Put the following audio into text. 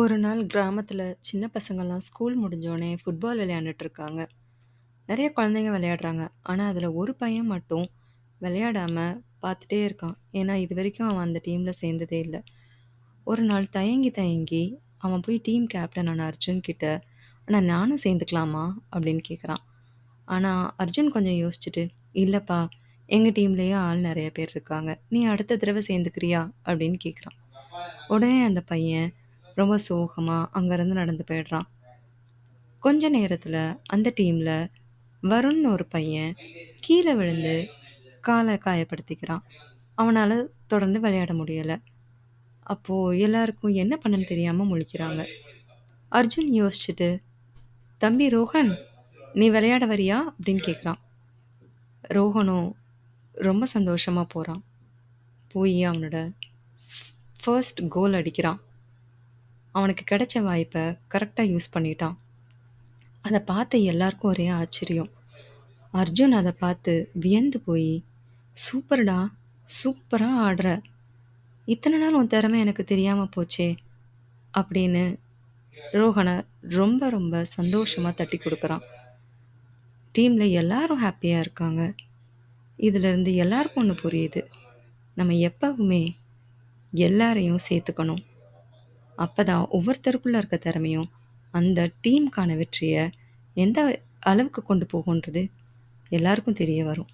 ஒரு நாள் கிராமத்துல சின்ன பசங்கள்லாம் ஸ்கூல் முடிஞ்சோனே ஃபுட்பால் விளையாண்டுட்டு இருக்காங்க. நெறைய குழந்தைங்க விளையாடுறாங்க. ஆனா அதுல ஒரு பையன் மட்டும் விளையாடாம பார்த்துட்டே இருக்கான். ஏன்னா இதுவரைக்கும் அவன் அந்த டீம்ல சேர்ந்ததே இல்ல. ஒரு நாள் தயங்கி தயங்கி அவன் போய் டீம் கேப்டனான அர்ஜுன் கிட்ட, "அண்ணா நானும் சேர்ந்துக்கலாமா?" அப்படின்னு கேட்குறான். ஆனா அர்ஜுன் கொஞ்சம் யோசிச்சுட்டு, "இல்லப்பா, எங்க டீம்லயே ஆள் நெறைய பேர் இருக்காங்க. நீ அடுத்த தடவ சேர்ந்துக்கிறியா?" அப்படின்னு கேட்குறான். உடனே அந்த பையன் ரொம்ப சோகமா அங்கருந்து நடந்து போயிடுறான். கொஞ்ச நேரத்துல அந்த டீம்ல வருண்னு ஒரு பையன் கீழ விழுந்து கால காயப்படுத்திக்கிறான். அவனால தொடர்ந்து விளையாட முடியல. அப்போ எல்லாருக்கும் என்ன பண்ணன்னு தெரியாம முழிக்கிறாங்க. அர்ஜுன் யோசிச்சுட்டு, "தம்பி ரோஹன், நீ விளையாட வரியா?" அப்படின்னு கேட்குறான். ரோஹனும் ரொம்ப சந்தோஷமா போறான். போயி அவனோட ஃபர்ஸ்ட் கோல் அடிக்கிறான். அவனுக்கு கிடைச்ச வாய்ப்ப கரெக்ட்டா யூஸ் பண்ணிட்டான். அத பார்த்த எல்லாருக்கும் ஒரே ஆச்சரியம். அர்ஜுன் அத பார்த்து வியந்து போயி, "சூப்பர்டா! சூப்பரா ஆடுற! இத்தன நாள் உன் திறமை எனக்கு தெரியாம போச்சே!" அப்படின்னு ரோஹன ரொம்ப ரொம்ப சந்தோஷமா தட்டிக் குடுக்குறான். டீம்ல எல்லாரும் ஹேப்பியா இருக்காங்க. இதிலிருந்து எல்லாருக்கும் ஒண்ணு புரியுது. நம்ம எப்பவுமே எல்லாரையும் சேர்த்துக்கணும். அப்பதான் ஒவ்வொருத்தருக்குள்ள இருக்க திறமையும், அந்த டீம்க்கான வெற்றிய எந்த அளவுக்கு கொண்டு போகுன்றது எல்லாருக்கும் தெரிய வரும்.